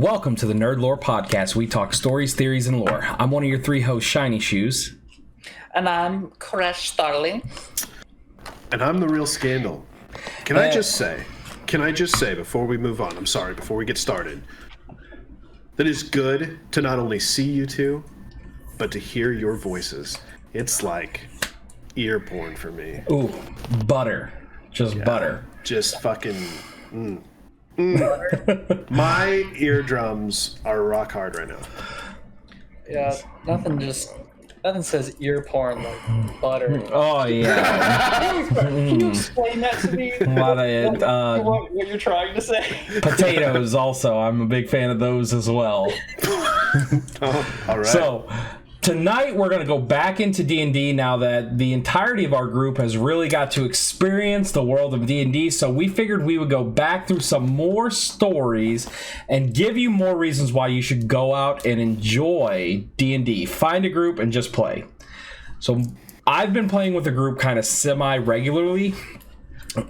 Welcome to the NerdLore Podcast. We talk stories, theories, and lore. I'm one of your three hosts, Shiny Shoes. And I'm Crashstarling. And I'm TheRealSkandle. Can I just say before we move on, before we get started, that it's good to not only see you two, but to hear your voices. It's like ear porn for me. Ooh, butter. Just butter. Just fucking... My eardrums are rock hard right now. Yeah, nothing says ear porn like butter. Oh, yeah. Can you explain that to me? A lot of what you're trying to say? potatoes also. I'm a big fan of those as well. Oh, all right. So, tonight we're going to go back into D&D now that the entirety of our group has really got to experience the world of D&D. So we figured we would go back through some more stories and give you more reasons why you should go out and enjoy D&D. Find a group and just play. So I've been playing with a group kind of semi-regularly,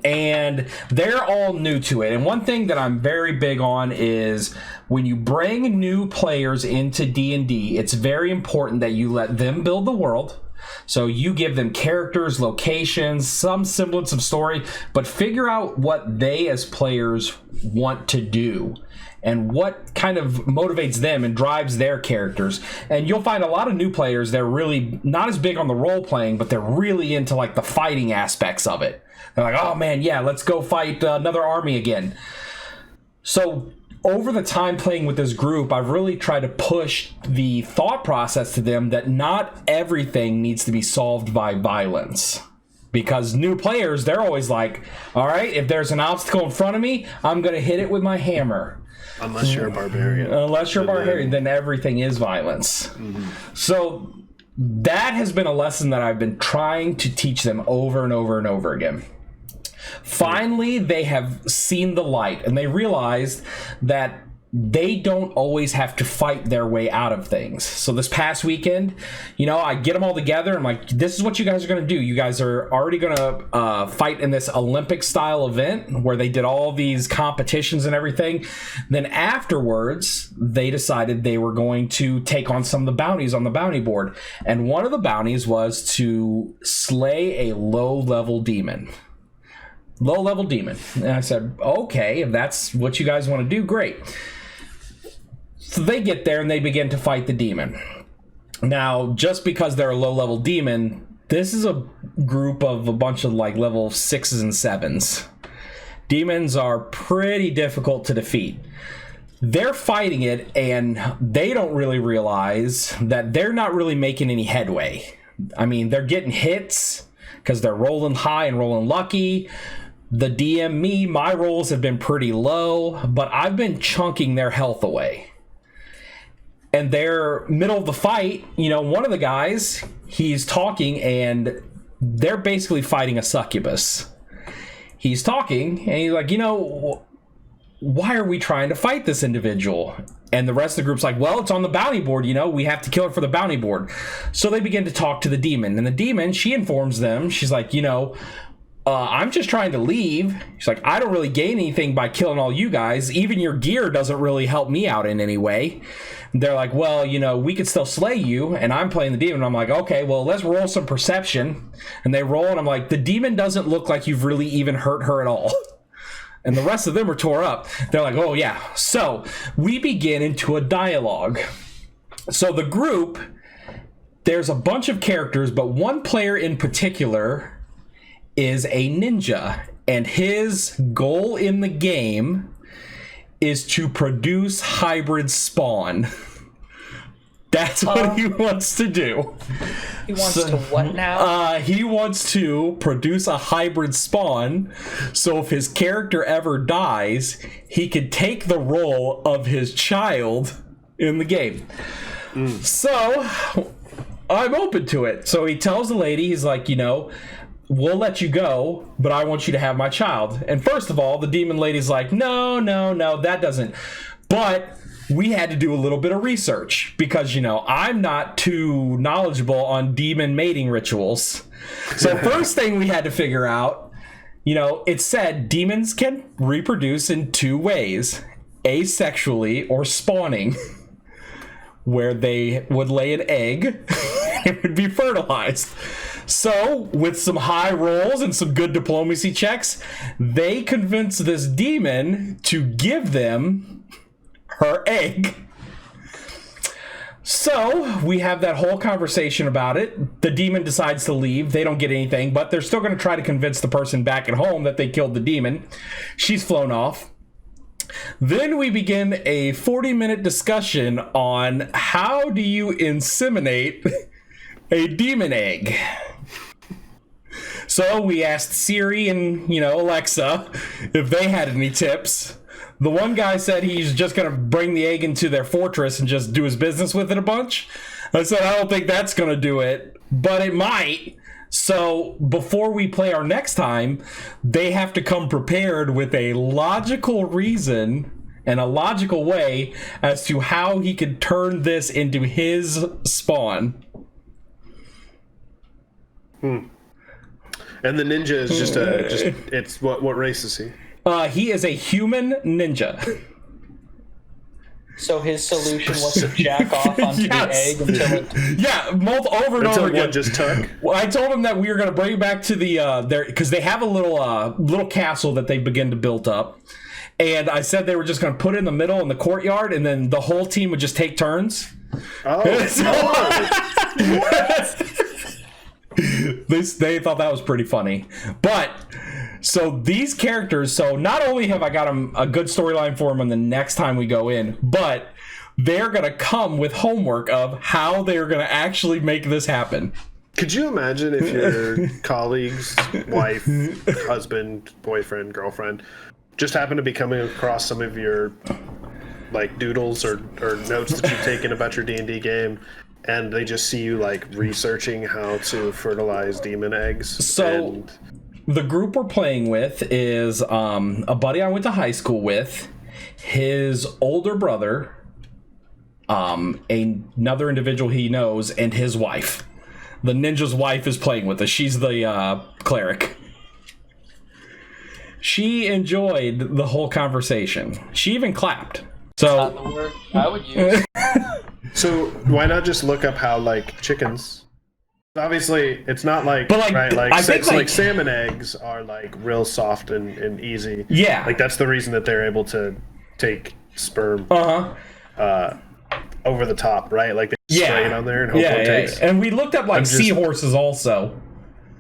and they're all new to it. And one thing that I'm very big on is when you bring new players into D&D, it's very important that you let them build the world. So you give them characters, locations, some semblance of story, but figure out what they as players want to do and what kind of motivates them and drives their characters. And you'll find a lot of new players, they're really not as big on the role playing, but they're really into like the fighting aspects of it. They're like, oh man, yeah, let's go fight another army again. So over the time playing with this group, I've really tried to push the thought process to them that not everything needs to be solved by violence. Because new players, they're always like, all right, if there's an obstacle in front of me, I'm going to hit it with my hammer. Unless you're a barbarian. Then everything is violence. Mm-hmm. So that has been a lesson that I've been trying to teach them over and over and over again. Finally, they have seen the light, and they realized that they don't always have to fight their way out of things. So this past weekend, I get them all together. I'm like, this is what you guys are going to do. You guys are already going to fight in this Olympic-style event where they did all these competitions and everything. Then afterwards, they decided they were going to take on some of the bounties on the bounty board. And one of the bounties was to slay a low-level demon. Low-level demon. And I said, okay, if that's what you guys want to do, great. So they get there and they begin to fight the demon. Now, just because they're a low-level demon, this is a group of a bunch of like level 6s and 7s. Demons are pretty difficult to defeat. They're fighting it, and they don't really realize that they're not really making any headway. I mean, they're getting hits because they're rolling high and rolling lucky. The DM, my rolls have been pretty low, but I've been chunking their health away. And they're middle of the fight, one of the guys, he's talking, and they're basically fighting a succubus. He's talking, and he's like, why are we trying to fight this individual? And the rest of the group's like, well, it's on the bounty board, we have to kill it for the bounty board. So they begin to talk to the demon, and the demon, she informs them, she's like, I'm just trying to leave. She's like, I don't really gain anything by killing all you guys. Even your gear doesn't really help me out in any way. They're like, well, we could still slay you. And I'm playing the demon. I'm like, okay, well, let's roll some perception. And they roll, and I'm like, the demon doesn't look like you've really even hurt her at all. And the rest of them are tore up. They're like, oh, yeah. So we begin into a dialogue. So the group, there's a bunch of characters, but one player in particular is a ninja, and his goal in the game is to produce hybrid spawn. That's what he wants to do. He wants to what now? He wants to produce a hybrid spawn, so if his character ever dies, he could take the role of his child in the game. So I'm open to it. So he tells the lady, he's like, we'll let you go, but I want you to have my child. And first of all, the demon lady's like, no, that doesn't. But we had to do a little bit of research because, I'm not too knowledgeable on demon mating rituals. So first thing we had to figure out, it said demons can reproduce in two ways. asexually or spawning, where they would lay an egg. It would be fertilized. So, with some high rolls and some good diplomacy checks, they convinced this demon to give them her egg. So, we have that whole conversation about it. The demon decides to leave. They don't get anything, but they're still going to try to convince the person back at home that they killed the demon. She's flown off. Then we begin a 40-minute discussion on how do you inseminate a demon egg. So we asked Siri and, Alexa if they had any tips. The one guy said he's just going to bring the egg into their fortress and just do his business with it a bunch. I said, I don't think that's going to do it, but it might. So before we play our next time, they have to come prepared with a logical reason and a logical way as to how he could turn this into his spawn. And the ninja is it's what race is he? He is a human ninja. So his solution was to jack off onto the egg until it... over and over again. One just took? Well, I told him that we were going to bring it back to the because they have a little castle that they begin to build up, and I said they were just going to put it in the middle in the courtyard, and then the whole team would just take turns. Oh, They thought that was pretty funny. But so these characters, so not only have I got them a good storyline for them on the next time we go in, but they're going to come with homework of how they're going to actually make this happen. Could you imagine if your colleague's wife, husband, boyfriend, girlfriend just happened to be coming across some of your like doodles or notes that you've taken about your D&D game, and they just see you like researching how to fertilize demon eggs? So the group we're playing with is a buddy I went to high school with, his older brother, another individual he knows, and his wife. The ninja's wife is playing with us. She's the cleric. She enjoyed the whole conversation. She even clapped. So Not the word I would use. So why not just look up how like chickens? Obviously, it's not like, but like, right, like, I think like salmon eggs are like real soft and easy. Yeah, like that's the reason that they're able to take sperm over the top, right? Like they spray it on there and hope it takes. And we looked up like seahorses also.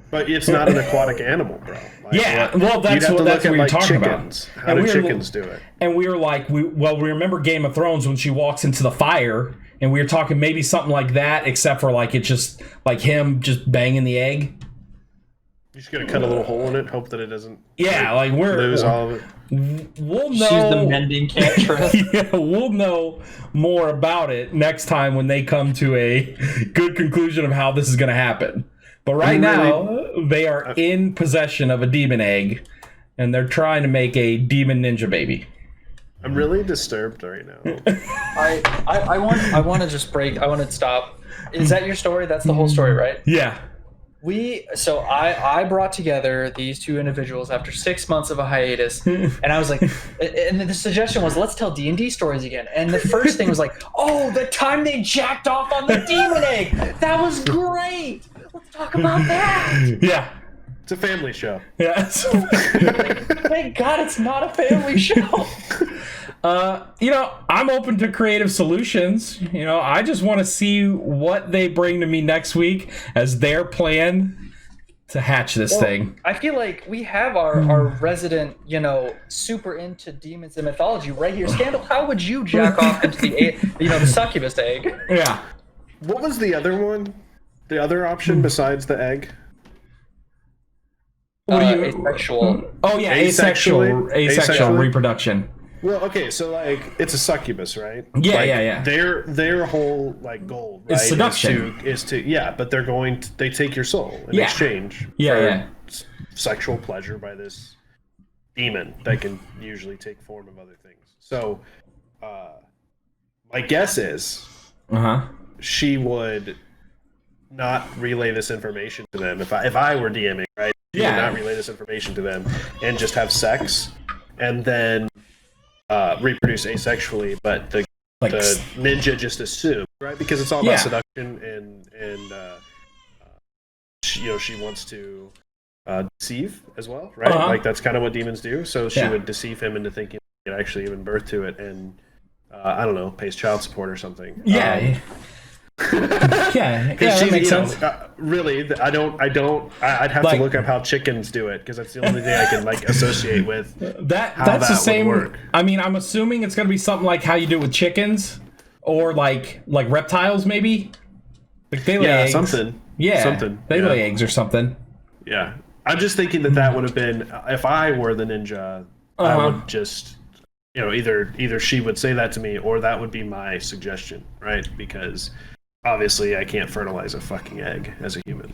But it's not an aquatic animal, bro. Like, well, that's what we were talking chickens. about. How do chickens do it? And we were like, we remember Game of Thrones when she walks into the fire, and we were talking maybe something like that, except for like it's just like him just banging the egg. You just gotta cut a little hole in it, hope that it doesn't. Yeah, like we're lose all of it. We'll know. She's the mending cantress. Yeah, we'll know more about it next time when they come to a good conclusion of how this is going to happen. But right now, they are in possession of a demon egg, and they're trying to make a demon ninja baby. I'm really disturbed right now. I want to just break. I want to stop. Is that your story? That's the whole story, right? Yeah. So I brought together these two individuals after 6 months of a hiatus, and I was like, and the suggestion was, let's tell D&D stories again. And the first thing was like, oh, the time they jacked off on the demon egg. That was great. Let's talk about that. Yeah. It's a family show. Yeah. Thank God it's not a family show. I'm open to creative solutions. I just want to see what they bring to me next week as their plan to hatch this thing. I feel like we have our resident, super into demons and mythology right here. Skandle, how would you jack off into the succubus egg? Yeah. What was the other one? The other option besides the egg? What do you asexual? Oh yeah, asexual reproduction. Well, okay, so like it's a succubus, right? Yeah, like, yeah. Their whole like goal, right, is seduction. Is to but they take your soul in exchange for sexual pleasure by this demon that can usually take form of other things. So, my guess is, she would not relay this information to them if I were DMing, right? She would not relay this information to them and just have sex, and then reproduce asexually, but the ninja just assumes, right? Because it's all about seduction and she wants to deceive as well, right? Like that's kind of what demons do. So she would deceive him into thinking he could actually give birth to it, and I don't know, pays child support or something. Yeah. That makes sense. Really, I'd have to look up how chickens do it, because that's the only thing I can associate with that's the same work. I mean, I'm assuming it's going to be something like how you do it with chickens, or like reptiles, maybe. Like they lay eggs. Something. They lay eggs or something. Yeah, I'm just thinking that would have been, if I were the ninja, I would just, either she would say that to me, or that would be my suggestion, right? Because obviously I can't fertilize a fucking egg as a human.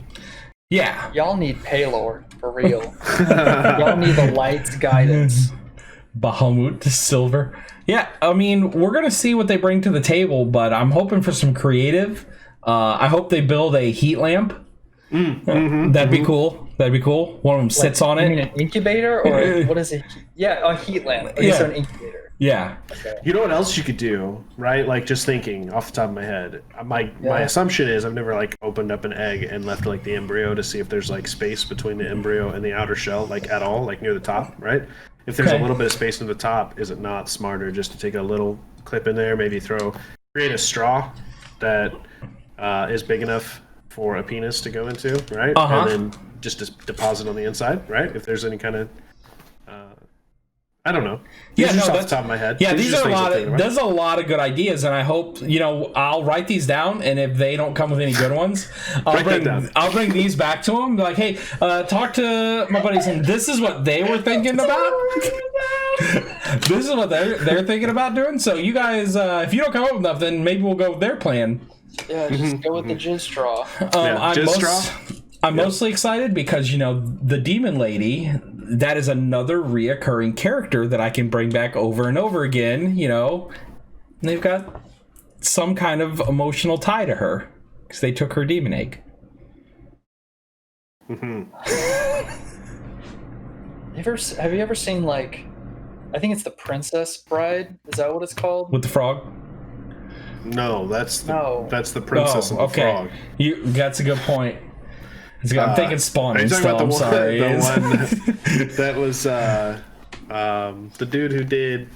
Yeah. Y'all need Paylor, for real. Y'all need the light's guidance. Bahamut Silver. Yeah, I mean, we're going to see what they bring to the table, but I'm hoping for some creative. I hope they build a heat lamp. That'd be cool. One of them sits on it. You mean an incubator, or what is it? Yeah, a heat lamp. It's an incubator. Yeah. Okay. You know what else you could do, right? Like, just thinking off the top of my head, my assumption is I've never opened up an egg and left the embryo to see if there's space between the embryo and the outer shell, at all, near the top, right? If there's a little bit of space in the top, is it not smarter just to take a little clip in there, maybe create a straw that is big enough for a penis to go into, right? And then just deposit on the inside, right? If there's any kind of I don't know. Off the top of my head. Yeah, these are there's a lot of good ideas, and I hope I'll write these down, and if they don't come with any good ones, I'll bring these back to them. Be like, hey, talk to my buddies, and this is what they were thinking about. This is what they're thinking about doing. So you guys, if you don't come up with enough, then maybe we'll go with their plan. Yeah, just go with the jizz straw. I'm mostly excited because, the demon lady, that is another reoccurring character that I can bring back over and over again. They've got some kind of emotional tie to her because they took her demon egg. Have you ever seen, I think it's The Princess Bride? Is that what it's called? With the frog? No, that's the Princess and the Frog. That's a good point. I'm thinking Spawn. Are you talking about the one that was the dude who did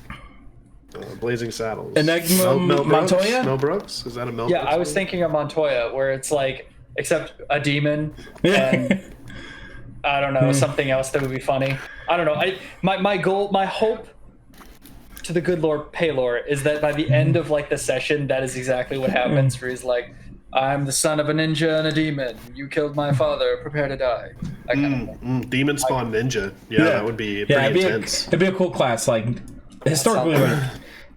Blazing Saddles? Montoya? Mel Brooks? Is that a Mel? Yeah, Brooks I was thinking of Montoya, where it's except a demon and I don't know, something else that would be funny. I don't know. My hope to the good Lord Paylor is that by the end of the session, that is exactly what happens. Where he's like, I'm the son of a ninja and a demon. You killed my father. Prepare to die. That kind of thing. Demon spawn ninja. Yeah, that would be pretty intense. It'd be a cool class. Historically,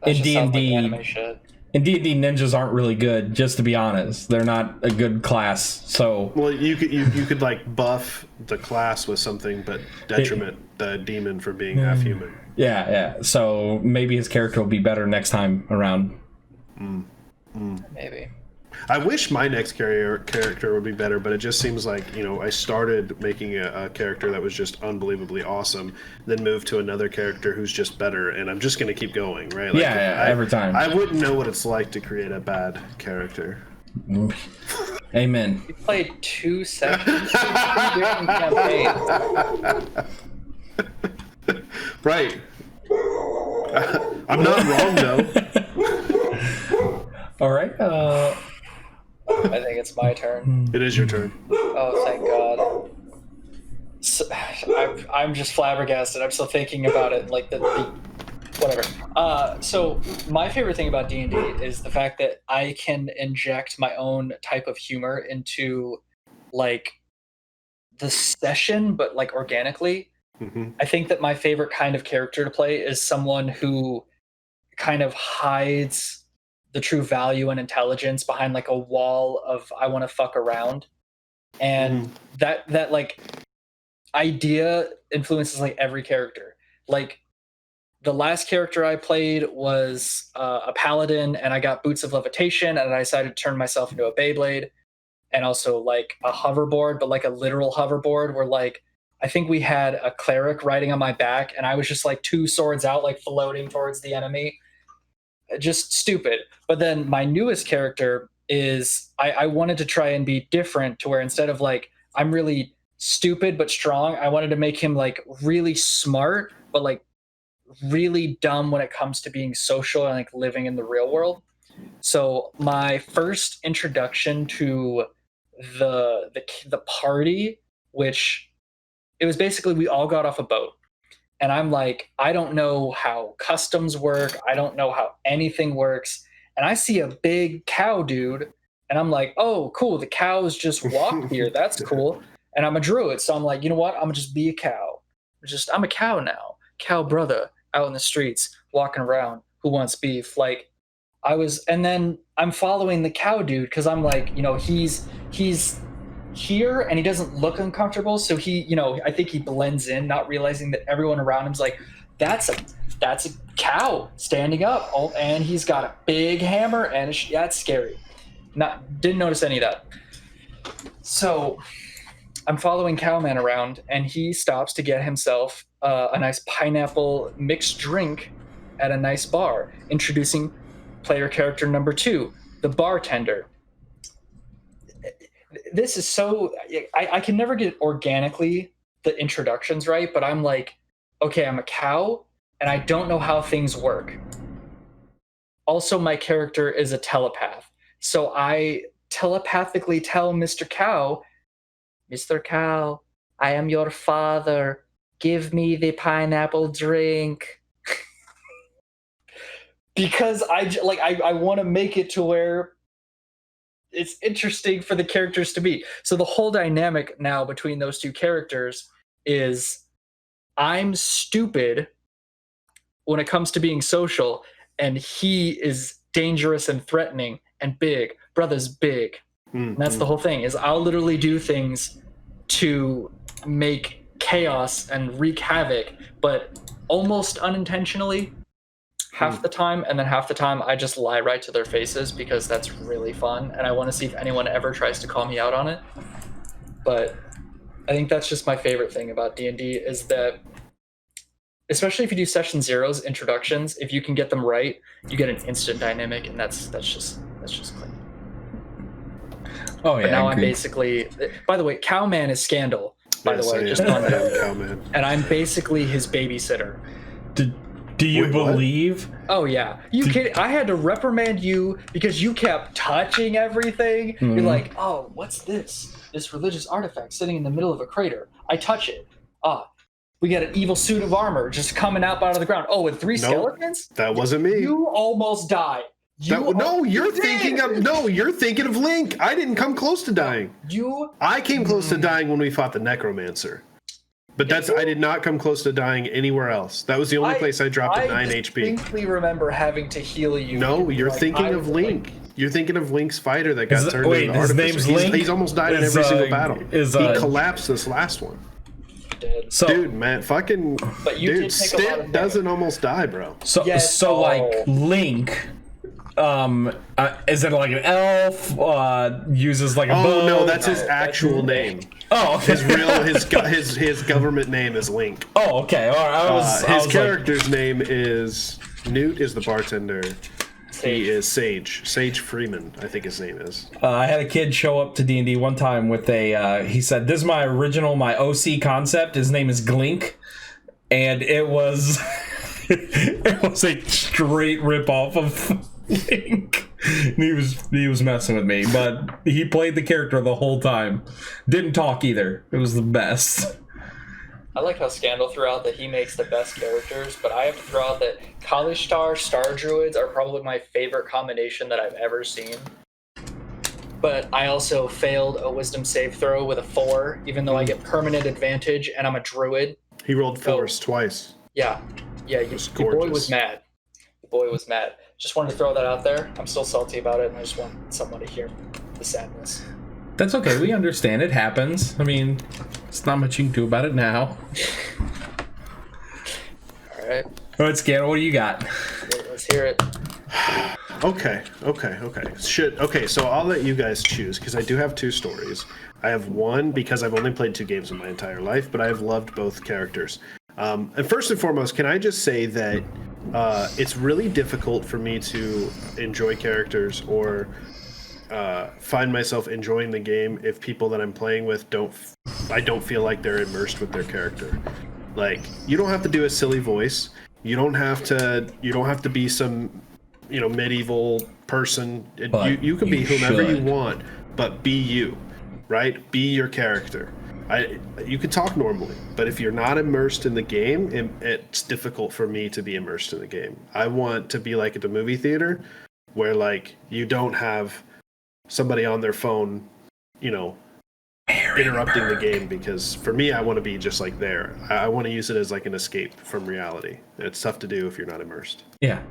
in D&D, in D&D, ninjas aren't really good. Just to be honest, they're not a good class. So you could buff the class with something, but detriment the demon for being half human. Yeah. So maybe his character will be better next time around. Maybe. I wish my next character would be better, but it just seems like, I started making a character that was just unbelievably awesome, then moved to another character who's just better, and I'm just going to keep going, right? Every time. I wouldn't know what it's like to create a bad character. Amen. We played 2 sessions, 2 different campaigns. Right. I'm not wrong, though. All right. I think it's my turn. It is your turn. Oh, thank God. So, I'm just flabbergasted. I'm still thinking about it, whatever. So my favorite thing about D&D is the fact that I can inject my own type of humor into the session, but organically. I think that my favorite kind of character to play is someone who kind of hides the true value and intelligence behind a wall of I want to fuck around, and that idea influences every character. The last character I played was a paladin, and I got boots of levitation, and I decided to turn myself into a Beyblade, and also a hoverboard, but a literal hoverboard where I think we had a cleric riding on my back, and I was just like 2 swords out, like floating towards the enemy. Just stupid. But then my newest character is I wanted to try and be different to where instead of like I'm really stupid but strong, I wanted to make him like really smart but like really dumb when it comes to being social and like living in the real world. So my first introduction to the party, which it was basically we all got off a boat, and I'm like, I don't know how customs work, I don't know how anything works, and I see a big cow dude, and I'm like, oh cool, the cows just walk here, that's cool. And I'm a druid, so I'm like, you know what, I'm gonna just be a cow. I'm a cow now, cow brother out in the streets walking around who wants beef. Like and then I'm following the cow dude because I'm like, you know, he's here and he doesn't look uncomfortable, so he, you know, I think he blends in, not realizing that everyone around him's like, that's a cow standing up. Oh, and he's got a big hammer, and that's scary. Didn't notice any of that. So I'm following Cowman around, and he stops to get himself a nice pineapple mixed drink at a nice bar, introducing player character number 2, the bartender. This is so... I can never get organically the introductions right, but I'm like, okay, I'm a cow, and I don't know how things work. Also, my character is a telepath, so I telepathically tell Mr. Cow, Mr. Cow, I am your father. Give me the pineapple drink. Because I want to make it to where it's interesting for the characters to be. So the whole dynamic now between those 2 characters is I'm stupid when it comes to being social, and he is dangerous and threatening and big. Brother's big. And that's the whole thing, is I'll literally do things to make chaos and wreak havoc, but almost unintentionally half the time, and then half the time I just lie right to their faces because that's really fun, and I want to see if anyone ever tries to call me out on it. But I think that's just my favorite thing about D&D, is that especially if you do session 0's introductions, if you can get them right, you get an instant dynamic, and that's just clean. Oh yeah. But now I'm basically, by the way, Cowman is Skandle, by the way, just on Cowman. And I'm basically his babysitter. Do you believe? Oh yeah, I had to reprimand you because you kept touching everything. Mm-hmm. You're like, oh, what's this? This religious artifact sitting in the middle of a crater. I touch it. We got an evil suit of armor just coming out of the ground. Oh, and 3 skeletons? That wasn't me. You almost died. You're thinking of Link. I didn't come close to dying. I came close to dying when we fought the Necromancer. But I did not come close to dying anywhere else. That was the only place I dropped at 9 HP. I distinctly remember having to heal you. No, you're thinking of Link. You're thinking of Link's fighter that got turned into the Artificer. His name's Link? He's almost died in every single battle. He collapsed this last one. So, dude, man, fucking... But you did take a lot of doesn't almost die, bro. Like, Link... is it like an elf? Uses like a bow? No, that's his actual name. Oh, okay. his government name is Link. Oh, okay. All right. His character's name is Newt. Is the bartender. He is Sage Freeman, I think his name is. I had a kid show up to D&D one time with he said, "This is my OC concept. His name is Glink," and it was it was a straight rip off of Link. He was messing with me, but he played the character the whole time. Didn't talk either. It was the best. I like how Skandle threw out that he makes the best characters, but I have to throw out that Kalishtar Star Druids are probably my favorite combination that I've ever seen. But I also failed a wisdom save throw with a 4, even though I get permanent advantage and I'm a druid. He rolled 4s twice. Yeah, your boy was mad. Just wanted to throw that out there. I'm still salty about it, and I just want someone to hear the sadness. That's okay. We understand. It happens. I mean, it's not much you can do about it now. All right. All right, Skandle, what do you got? Let's hear it. Okay. Okay, so I'll let you guys choose because I do have two stories. I have one because I've only played 2 games in my entire life, but I have loved both characters. And first and foremost, can I just say that it's really difficult for me to enjoy characters or find myself enjoying the game if people that I'm playing with I don't feel like they're immersed with their character. Like, you don't have to do a silly voice. You don't have to be some, medieval person. You can be whomever you want, but be you, right? Be your character. You can talk normally, but if you're not immersed in the game, it's difficult for me to be immersed in the game. I want to be like at the movie theater, where like you don't have somebody on their phone, interrupting the game, because for me, I want to be just like there. I want to use it as like an escape from reality. It's tough to do if you're not immersed. Yeah,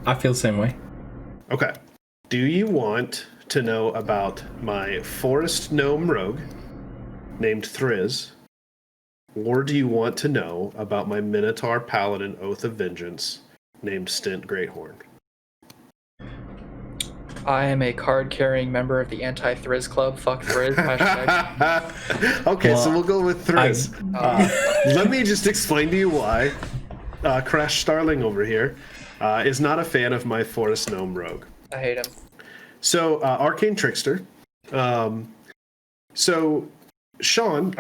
I feel the same way. Okay. Do you want to know about my forest gnome rogue named Thriz, or do you want to know about my minotaur paladin oath of vengeance named Stint Greathorn? I am a card-carrying member of the anti-Thriz Club. Fuck Thriz. Hashtag. Okay, so we'll go with Thriz. Let me just explain to you why Crashstarling over here is not a fan of my forest gnome rogue. I hate him. So, Arcane Trickster. So, Crashstarling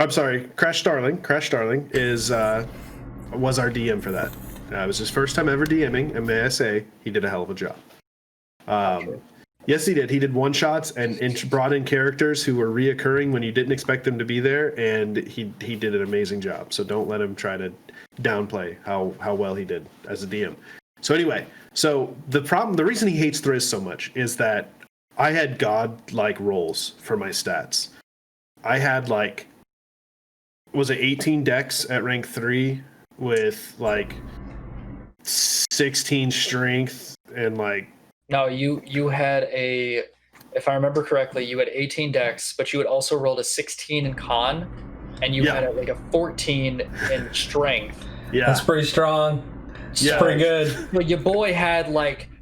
was our DM for that. It was his first time ever DMing, and may I say, he did a hell of a job. Yes, he did. He did one-shots and brought in characters who were reoccurring when you didn't expect them to be there, and he did an amazing job. So don't let him try to downplay how well he did as a DM. So anyway, the reason he hates Thriz so much is that I had god-like rolls for my stats. I had 18 dex at rank 3 with 16 strength and No, you had if I remember correctly, you had 18 dex, but you had also rolled a 16 in con, and you had a 14 in strength. Yeah, that's pretty strong. It's pretty good. But your boy had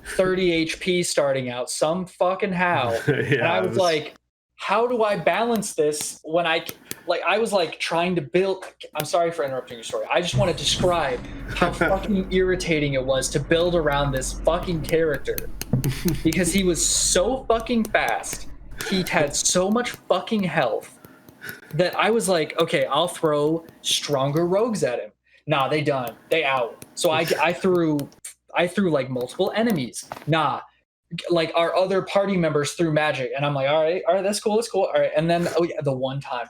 30 HP starting out, some fucking how. And I was like, how do I balance this when I was trying to build. I'm sorry for interrupting your story. I just want to describe how fucking irritating it was to build around this fucking character, because he was so fucking fast. He had so much fucking health that I was like, okay, I'll throw stronger rogues at him. Nah, they done. They out. So I threw multiple enemies. Nah. Our other party members threw magic, and I'm like, all right, that's cool. All right, and then the one time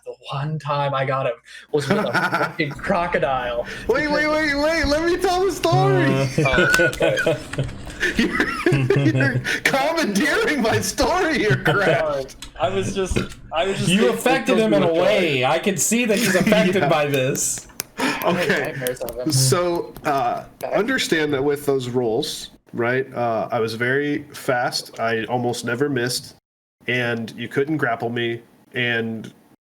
I got him was with a fucking crocodile. Wait, let me tell the story. You're commandeering my story here, Crash. I was just you affected him in a way. I can see that he's affected by this. Okay, so understand that with those rolls, right? I was very fast. I almost never missed, and you couldn't grapple me, and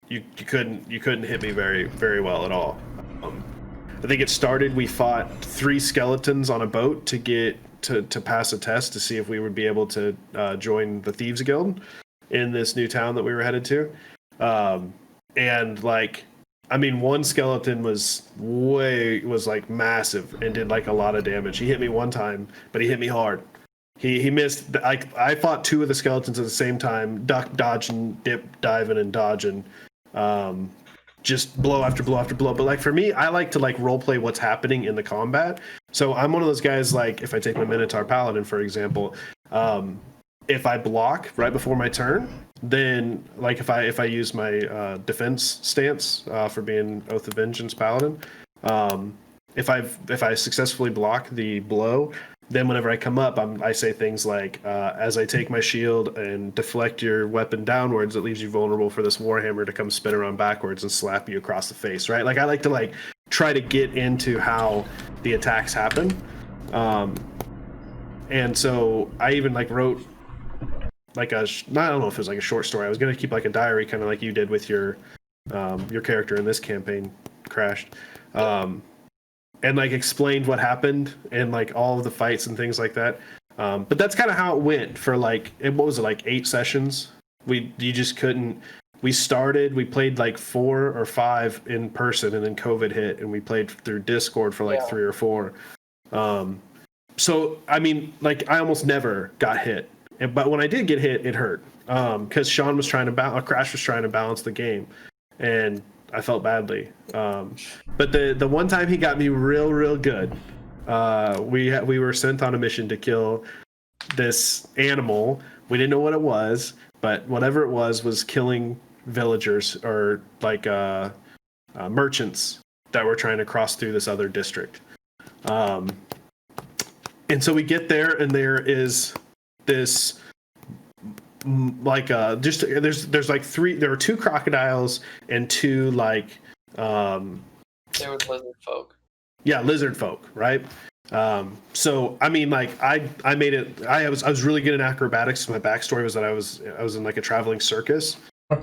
you couldn't hit me very, very well at all. I think it started. We fought 3 skeletons on a boat to get to pass a test to see if we would be able to join the Thieves Guild in this new town that we were headed to, and one skeleton was massive and did a lot of damage. He hit me one time, but he hit me hard. He missed. I fought 2 of the skeletons at the same time, dodging, diving, and dodging, just blow after blow after blow. But for me, I like to role play what's happening in the combat. So I'm one of those guys. If I take my Minotaur Paladin for example, if I block right before my turn, then if I use my defense stance for being Oath of Vengeance Paladin, if I successfully block the blow, then whenever I come up, I say things like, as I take my shield and deflect your weapon downwards, it leaves you vulnerable for this warhammer to come spin around backwards and slap you across the face, right? I like to try to get into how the attacks happen, and so I even wrote I don't know if it was a short story. I was gonna keep a diary, kind of like you did with your character in this campaign, Crashed, and explained what happened and all of the fights and things like that. But that's kind of how it went for like, what was it, like 8 sessions? You just couldn't. We played like 4 or 5 in person, and then COVID hit, and we played through Discord for like 3 or 4. So I mean, like, I almost never got hit, but when I did get hit, it hurt. Because Sean was Crash was trying to balance the game, and I felt badly. But the one time he got me real good, we were sent on a mission to kill this animal. We didn't know what it was, but whatever it was killing villagers or like merchants that were trying to cross through this other district. And so we get there, and there is this like there's like 3. There were 2 crocodiles and 2 like They were lizard folk. Yeah, lizard folk, right? So I mean, like I made it. I was really good in acrobatics. My backstory was that I was in like a traveling circus.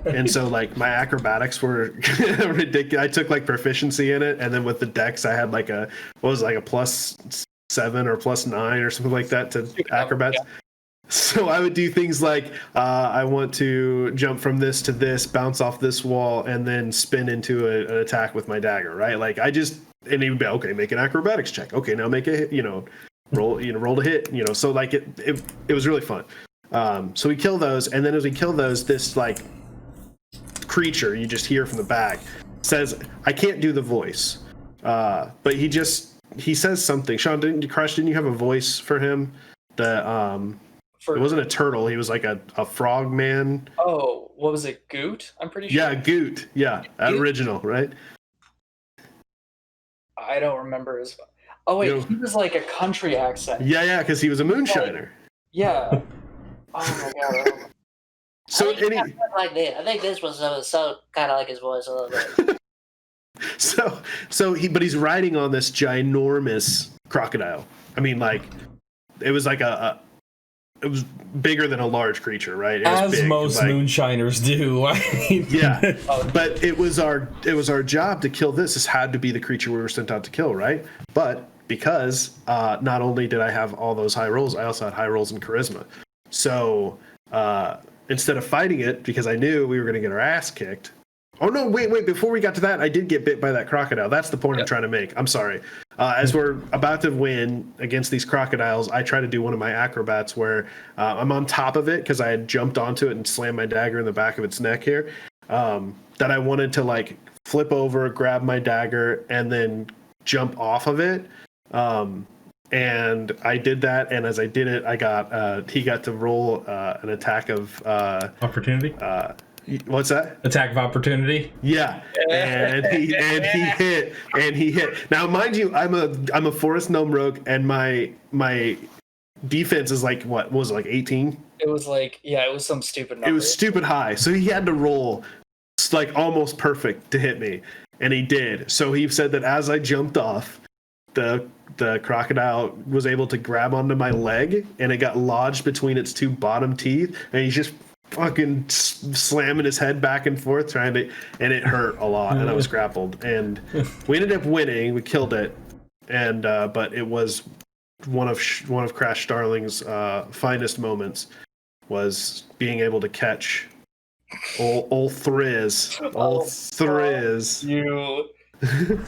And so like my acrobatics were ridiculous. I took like proficiency in it, and then with the dex I had like a +7 or +9 or something like that to acrobats. Yeah. So I would do things like I want to jump from this to this, bounce off this wall, and then spin into an attack with my dagger, right? Like and he would be, okay, make an acrobatics check. Okay, now make a roll to hit, So like it was really fun. So we kill those, and then as we kill those, this like creature you just hear from the back says, I can't do the voice, but he says something. Sean, didn't you have a voice for him? It wasn't a turtle. He was like a frog man. Oh, what was it? Goot? I'm pretty sure. Yeah, Goot. Yeah, Goot? Original, right? I don't remember his. Oh wait, he was like a country accent. Yeah, because he was a moonshiner. Yeah. Oh my god. So like this. I think this was so kind of like his voice a little bit. But he's riding on this ginormous crocodile. I mean, like, it was like it was bigger than a large creature, right? As big, most like, moonshiners do. Yeah, but it was our job to kill this. This had to be the creature we were sent out to kill, right? But because not only did I have all those high rolls, I also had high rolls in charisma. So instead of fighting it, because I knew we were going to get our ass kicked. Oh no! Wait! Before we got to that, I did get bit by that crocodile. That's the point I'm trying to make. I'm sorry. As we're about to win against these crocodiles, I try to do one of my acrobats where I'm on top of it because I had jumped onto it and slammed my dagger in the back of its neck here. That I wanted to like flip over, grab my dagger, and then jump off of it. And I did that, and as I did it, he got to roll an attack of opportunity. What's that? Attack of opportunity. Yeah, and he hit. Now, mind you, I'm a forest gnome rogue, and my defense is like, what was it, like 18? It was like, yeah, it was some stupid number. It was stupid high, so he had to roll like almost perfect to hit me, and he did. So he said that as I jumped off, the crocodile was able to grab onto my leg, and it got lodged between its 2 bottom teeth, and he's just fucking slamming his head back and forth and it hurt a lot, and I was grappled, and we ended up winning. We killed it, and but it was one of Crashstarling's finest moments, was being able to catch old Thriz. You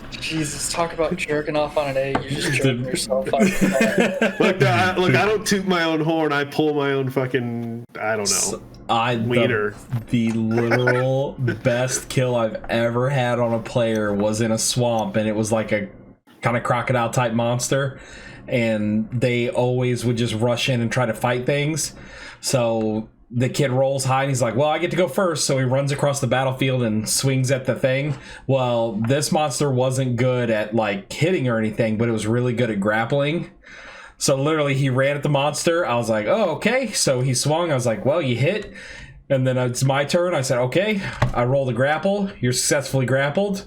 Jesus, talk about jerking off on an egg. You're just jerking yourself off. Look, I don't toot my own horn. I pull my own fucking, I don't know, wiener. The literal best kill I've ever had on a player was in a swamp, and it was like a kind of crocodile type monster, and they always would just rush in and try to fight things. So the kid rolls high and he's like, well, I get to go first. So he runs across the battlefield and swings at the thing. Well, this monster wasn't good at like hitting or anything, but it was really good at grappling. So literally he ran at the monster. I was like, oh, okay. So he swung. I was like, well, you hit. And then it's my turn. I said, okay. I roll the grapple. You're successfully grappled.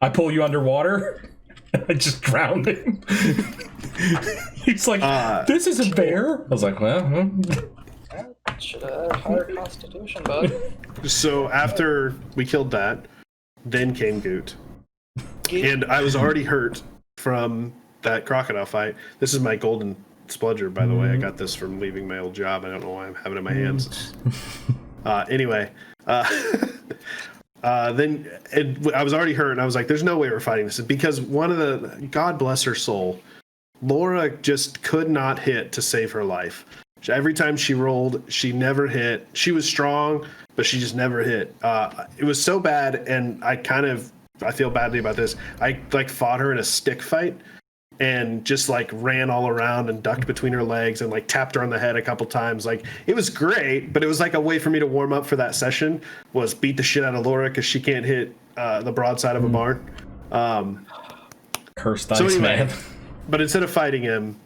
I pull you underwater. I just drowned him. He's like, this isn't fair. I was like, well... Should have higher constitution, bud. So after we killed that, then came Goot. And I was already hurt from that crocodile fight. This is my golden spludger, by the way. I got this from leaving my old job. I don't know why I'm having it in my hands. Anyway, then I was already hurt, and I was like, there's no way we're fighting this. Because one of the, God bless her soul, Laura just could not hit to save her life. Every time she rolled, she never hit. She was strong, but she just never hit. It was so bad, and I feel badly about this. I like fought her in a stick fight and just like ran all around and ducked between her legs and like tapped her on the head a couple times. Like, it was great, but it was like a way for me to warm up for that session, was beat the shit out of Laura because she can't hit the broadside of a barn. Cursed dice, man. But instead of fighting him,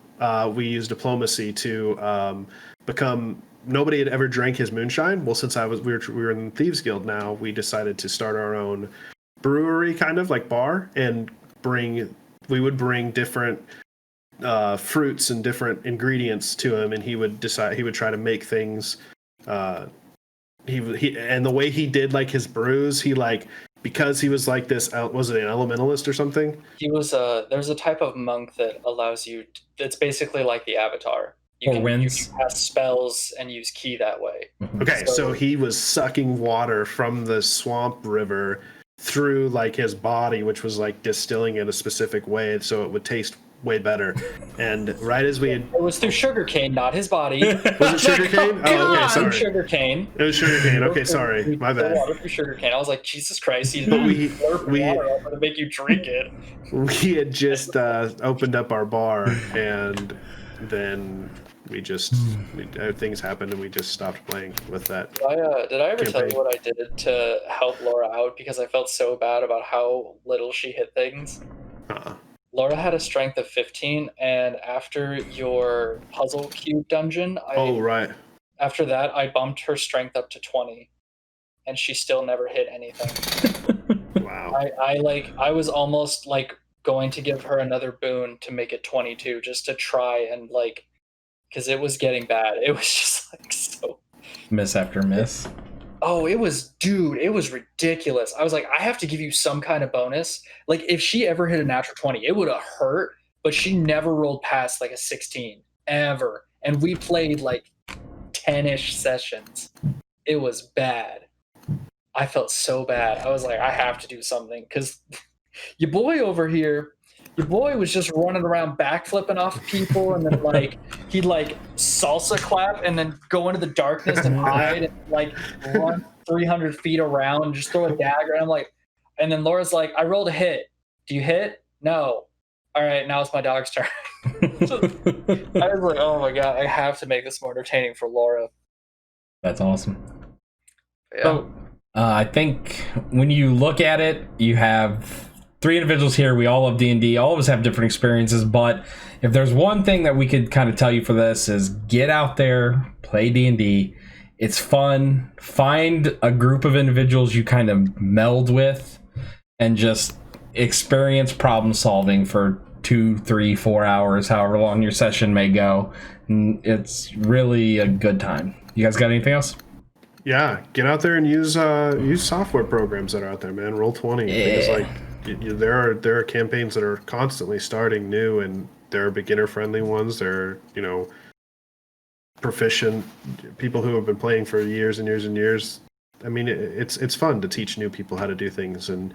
we used diplomacy to become. Nobody had ever drank his moonshine. Well, since we were in the Thieves Guild now, we decided to start our own brewery, kind of like bar, and we would bring different fruits and different ingredients to him, and he would try to make things. He and the way he did like his brews, because he was like this, was it an elementalist or something? He was there's a type of monk that allows you. It's basically like the Avatar. You can cast spells and use ki that way. Okay, so he was sucking water from the swamp river through like his body, which was like distilling it a specific way so it would taste way better. And right as it was through sugarcane, not his body. Was it sugarcane? Oh, okay, sorry. Sugarcane. It was sugarcane. Okay, sorry, my bad. Water through sugarcane. I was like, Jesus Christ! But we water to make you drink it. We had just opened up our bar, and then things happened, and we just stopped playing with that. Did I ever tell you what I did to help Laura out because I felt so bad about how little she hit things? Laura had a strength of 15, and after your puzzle cube dungeon, after that, I bumped her strength up to 20, and she still never hit anything. Wow. I was almost like going to give her another boon to make it 22, just to try and like, because it was getting bad. It was just like so. Miss after miss. Oh, it was ridiculous. I was like, I have to give you some kind of bonus. Like, if she ever hit a natural 20, it would have hurt, but she never rolled past like a 16 ever. And we played like 10-ish sessions. It was bad. I felt so bad. I was like, I have to do something because your boy over here, was just running around backflipping off people, and then like he'd like salsa clap and then go into the darkness and hide and like run 300 feet around and just throw a dagger. And I'm like, and then Laura's like, I rolled a hit. Do you hit? No. All right, now it's my dog's turn. So I was like, oh my god, I have to make this more entertaining for Laura. That's awesome. Yeah. So, I think when you look at it, you have 3 individuals here. We all love D&D. All of us have different experiences, but if there's one thing that we could kind of tell you for this is get out there, play D&D. It's fun. Find a group of individuals you kind of meld with and just experience problem solving for 2, 3, 4 hours, however long your session may go. And it's really a good time. You guys got anything else? Yeah, get out there and use software programs that are out there, man. Roll20. Yeah. Because like there are campaigns that are constantly starting new, and there are beginner friendly ones. There are, proficient people who have been playing for years and years and years. I mean, it's fun to teach new people how to do things, and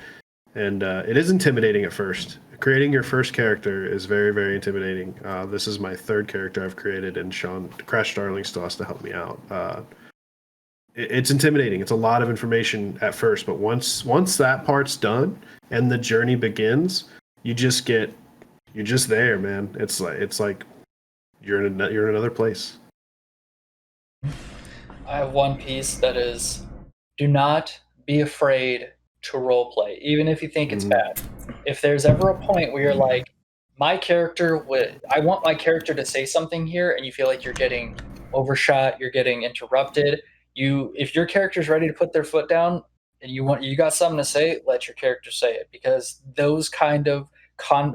it is intimidating at first. Creating your first character is very, very intimidating. This is my 3rd character I've created, and Crashstarling still has to help me out. It's intimidating. It's a lot of information at first, but once that part's done and the journey begins, you're just there, man. It's like you're in another place. I have one piece that is, do not be afraid to roleplay, even if you think it's bad. If there's ever a point where you're like, I want my character to say something here, and you feel like you're getting overshot, you're getting interrupted. If your character's ready to put their foot down and you got something to say, let your character say it, because those kind of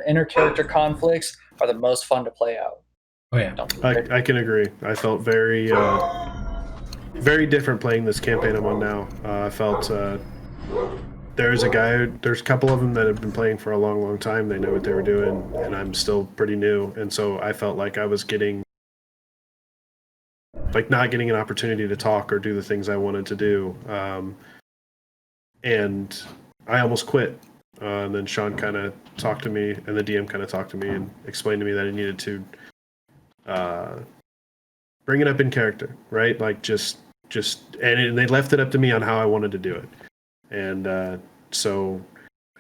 inter-character conflicts are the most fun to play out. Oh yeah, I can agree. I felt very very different playing this campaign I'm on now. I felt there's a couple of them that have been playing for a long time. They know what they were doing, and I'm still pretty new, and so I felt like I was getting like not getting an opportunity to talk or do the things I wanted to do. And I almost quit. And then Sean kind of talked to me, and the DM kind of talked to me and explained to me that I needed to bring it up in character, right? Like and they left it up to me on how I wanted to do it. And so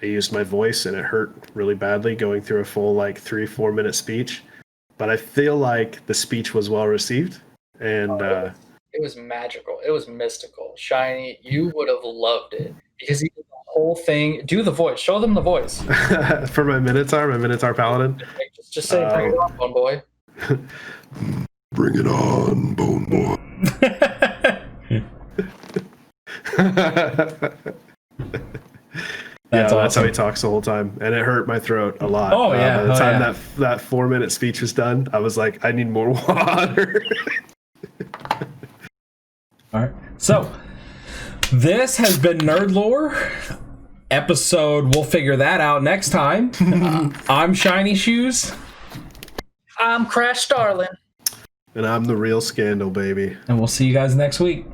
I used my voice, and it hurt really badly going through a full 3-4 minute speech. But I feel like the speech was well received, and it was magical. It was mystical. Shiny, you would have loved it because he did the whole thing. Do the voice. Show them the voice. For my Minotaur Paladin. Just say, "Bring it on, bone boy." Bring it on, bone boy. That's how he talks the whole time, and it hurt my throat a lot. Oh yeah. By the time that 4-minute speech was done, I was like, I need more water. All right. So this has been NerdLore episode. We'll figure that out next time. I'm Shiny Shoes. I'm Crashstarling. And I'm the real Skandle, baby. And we'll see you guys next week.